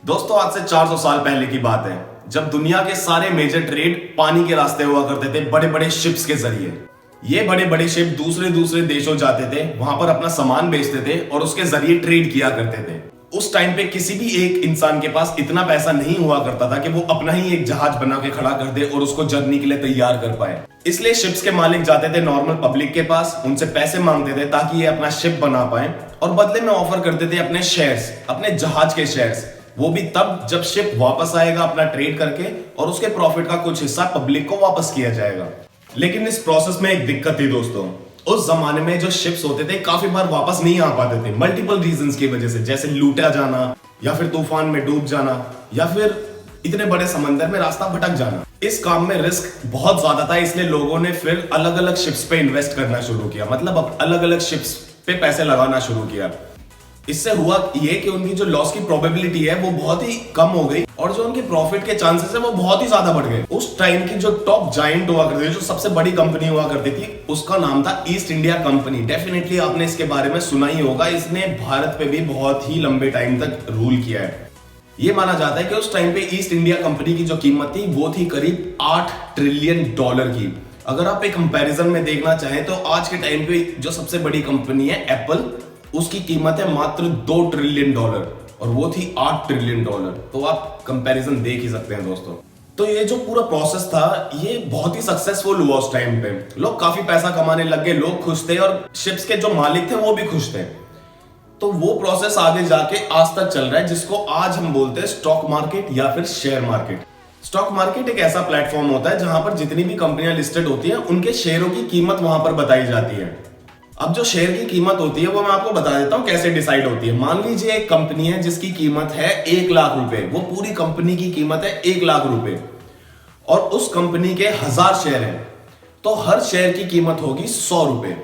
दोस्तों आज से 400 साल पहले की बात है जब दुनिया के सारे मेजर ट्रेड पानी के रास्ते हुआ करते थे, बड़े बड़े शिप्स के जरिए। ये बड़े बड़े शिप दूसरे दूसरे देशों जाते थे, वहां पर अपना सामान बेचते थे और उसके जरिए ट्रेड किया करते थे। उस टाइम पे किसी भी एक इंसान के पास इतना पैसा नहीं हुआ करता था कि वो अपना ही एक जहाज बना के खड़ा कर दे और उसको जर्नी के लिए तैयार कर पाए। इसलिए शिप्स के मालिक जाते थे नॉर्मल पब्लिक के पास, उनसे पैसे मांगते थे ताकि ये अपना शिप बना पाए और बदले में ऑफर करते थे अपने शेयर्स, अपने जहाज के शेयर्स। वो भी तब जब शिप वापस आएगा अपना ट्रेड करके और उसके प्रॉफिट का कुछ हिस्सा पब्लिक को वापस किया जाएगा। लेकिन इस प्रोसेस में एक दिक्कत थी दोस्तों। उस जमाने में जो शिप्स होते थे काफी बार वापस नहीं आ पाते थे मल्टीपल रीजंस की वजह से, जैसे लूटा जाना या फिर तूफान में डूब जाना या फिर इतने बड़े समंदर में रास्ता भटक जाना। इस काम में रिस्क बहुत ज्यादा था, इसलिए लोगों ने फिर अलग अलग शिप्स पे इन्वेस्ट करना शुरू किया, मतलब अलग अलग शिप्स पे पैसे लगाना शुरू किया। इससे हुआ ये कि उनकी जो लॉस की प्रोबेबिलिटी है वो बहुत ही कम हो गई और जो उनके प्रॉफिट के चांसेस है वो बहुत ही ज्यादा बढ़ गए। उस टाइम की जो टॉप जायंट हुआ करती थी, जो सबसे बड़ी कंपनी हुआ करती थी, उसका नाम था ईस्ट इंडिया कंपनी। डेफिनेटली आपने इसके बारे में सुना ही होगा। इसने भारत पे भी बहुत ही लंबे टाइम तक रूल किया है। ये माना जाता है कि उस टाइम पे ईस्ट इंडिया कंपनी की जो कीमत थी वो थी करीब $8 ट्रिलियन की। अगर आप एक कंपैरिजन में देखना चाहें तो आज के टाइम पे जो सबसे बड़ी कंपनी है एप्पल, उसकी कीमत है मात्र $2 ट्रिलियन और वो थी $8 ट्रिलियन। तो आप कंपैरिजन देख ही सकते हैं दोस्तों। तो ये जो पूरा प्रोसेस था ये बहुत ही सक्सेसफुल हुआ उस टाइम पे। लोग काफी पैसा कमाने लग गए, लोग खुश थे और शिप्स के जो मालिक थे वो भी खुश थे। तो वो प्रोसेस आगे जाके आज तक चल रहा है, जिसको आज हम बोलते हैं स्टॉक मार्केट या फिर शेयर मार्केट। स्टॉक मार्केट एक ऐसा प्लेटफॉर्म होता है जहां पर जितनी भी कंपनियां लिस्टेड होती हैं उनके शेयरों की कीमत वहां पर बताई जाती है। अब जो शेयर की कीमत होती है वो मैं आपको बता देता हूं कैसे डिसाइड होती है। मान लीजिए एक कंपनी है जिसकी कीमत है 1 लाख रुपए, वो पूरी कंपनी की कीमत है 1 लाख रुपए और उस कंपनी के 1000 शेयर हैं, तो हर शेयर की कीमत होगी 100 रुपए।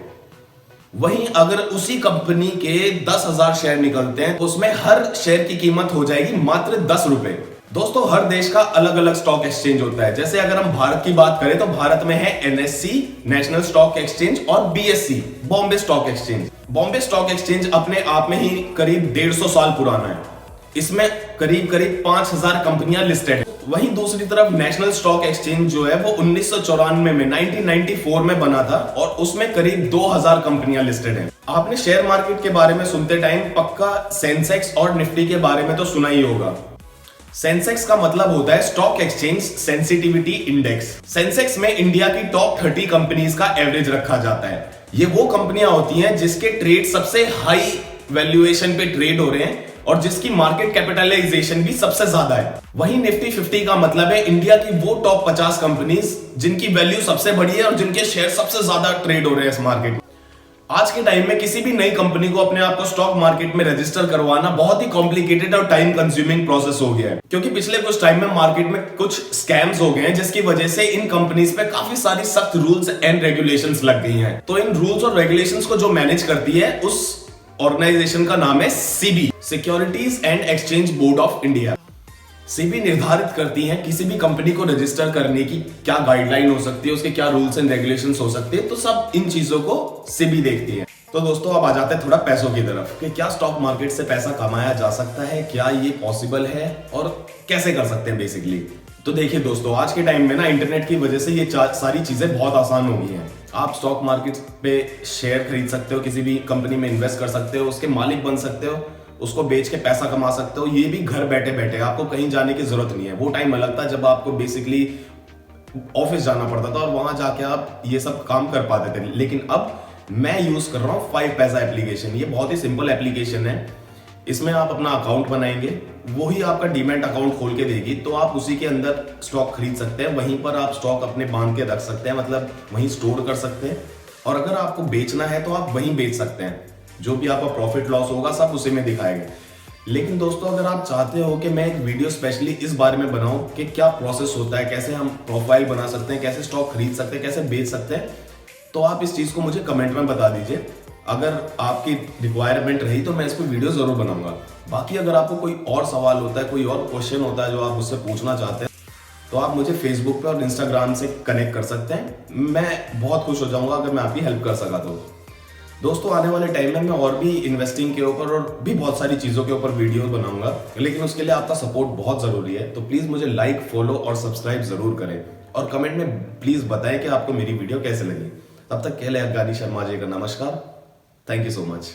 वहीं अगर उसी कंपनी के 10,000 शेयर निकलते हैं तो उसमें हर शेयर की कीमत हो जाएगी मात्र 10 रुपए। दोस्तों हर देश का अलग अलग स्टॉक एक्सचेंज होता है। जैसे अगर हम भारत की बात करें तो भारत में है NSE नेशनल स्टॉक एक्सचेंज और BSE Bombay stock exchange. Bombay stock exchange अपने आप में ही करीब 150 साल पुराना है। इसमें करीब 5000 कंपनियां लिस्टेड है। वहीं दूसरी तरफ नेशनल स्टॉक एक्सचेंज जो है वो 1994 में 1994 में बना था और उसमें करीब 2000 कंपनियां लिस्टेड हैं। आपने शेयर मार्केट के बारे में सुनते टाइम पक्का सेंसेक्स और निफ्टी के बारे में तो सुना ही होगा। सेंसेक्स का मतलब होता है stock exchange sensitivity index. Sensex में इंडिया की टॉप 30 कंपनीज का एवरेज रखा जाता है। ये वो कंपनियां होती हैं जिसके ट्रेड सबसे हाई वैल्यूएशन पे ट्रेड हो रहे हैं और जिसकी मार्केट कैपिटलाइजेशन भी सबसे ज्यादा है। वहीं निफ्टी 50 का मतलब है इंडिया की वो टॉप 50 कंपनीज जिनकी वैल्यू सबसे बड़ी है और जिनके शेयर सबसे ज्यादा ट्रेड हो रहे हैं इस मार्केट। आज के टाइम में किसी भी नई कंपनी को अपने आप को स्टॉक मार्केट में रजिस्टर करवाना बहुत ही कॉम्प्लिकेटेड और टाइम कंज्यूमिंग प्रोसेस हो गया है, क्योंकि पिछले कुछ टाइम में मार्केट में कुछ स्कैम्स हो गए हैं जिसकी वजह से इन कंपनीज पे काफी सारी सख्त रूल्स एंड रेगुलेशंस लग गई हैं। तो इन रूल्स और रेगुलेशंस को जो मैनेज करती है उस ऑर्गेनाइजेशन का नाम है SEBI, securities and exchange board of India. SEBI निर्धारित करती है किसी भी कंपनी को रजिस्टर करने की क्या गाइडलाइन हो सकती है, उसके क्या रूल्स एंड रेगुलेशंस हो सकते हैं। तो सब इन चीजों को SEBI देखती है। तो दोस्तों अब आ जाते हैं थोड़ा पैसों की तरफ कि क्या स्टॉक मार्केट से पैसा कमाया जा सकता है, क्या ये पॉसिबल है और कैसे कर सकते हैं बेसिकली। तो देखिए दोस्तों आज के टाइम में ना इंटरनेट की वजह से ये सारी चीजें बहुत आसान हो गई हैं। आप स्टॉक मार्केट पे शेयर खरीद सकते हो, किसी भी कंपनी में इन्वेस्ट कर सकते हो, उसके मालिक बन सकते हो, उसको बेच के पैसा कमा सकते हो। ये भी घर बैठे बैठे, आपको कहीं जाने की जरूरत नहीं है। वो टाइम अलग था जब आपको बेसिकली ऑफिस जाना पड़ता था और वहां जाके आप ये सब काम कर पाते थे। लेकिन अब मैं यूज कर रहा हूँ 5 पैसा एप्लीकेशन। ये बहुत ही सिंपल एप्लीकेशन है। इसमें आप अपना अकाउंट बनाएंगे, वही आपका डीमैट अकाउंट खोल के देगी, तो आप उसी के अंदर स्टॉक खरीद सकते हैं। वहीं पर आप स्टॉक अपने बांध के रख सकते हैं, मतलब वहीं स्टोर कर सकते हैं। और अगर आपको बेचना है तो आप वहीं बेच सकते हैं। जो भी आपका प्रॉफिट लॉस होगा सब उसी में दिखाएगा। लेकिन दोस्तों अगर आप चाहते हो कि मैं एक वीडियो स्पेशली इस बारे में बनाऊं कि क्या प्रोसेस होता है, कैसे हम प्रोफाइल बना सकते हैं, कैसे स्टॉक खरीद सकते हैं, कैसे बेच सकते हैं, तो आप इस चीज को मुझे कमेंट में बता दीजिए। अगर आपकी रिक्वायरमेंट रही तो मैं इस पर वीडियो जरूर बनाऊंगा। बाकी अगर आपको कोई और सवाल होता है, कोई और क्वेश्चन होता है जो आप मुझसे पूछना चाहते हैं, तो आप मुझे फेसबुक पे और इंस्टाग्राम से कनेक्ट कर सकते हैं। मैं बहुत खुश हो जाऊंगा अगर मैं आपकी हेल्प कर सका तो। दोस्तों आने वाले टाइम में मैं और भी इन्वेस्टिंग के ऊपर और भी बहुत सारी चीजों के ऊपर वीडियो बनाऊंगा, लेकिन उसके लिए आपका सपोर्ट बहुत जरूरी है। तो प्लीज मुझे लाइक, फॉलो और सब्सक्राइब जरूर करें और कमेंट में प्लीज बताएं कि आपको मेरी वीडियो कैसे लगी। तब तक के लिए अफगानी शर्मा जी का नमस्कार। Thank you so much.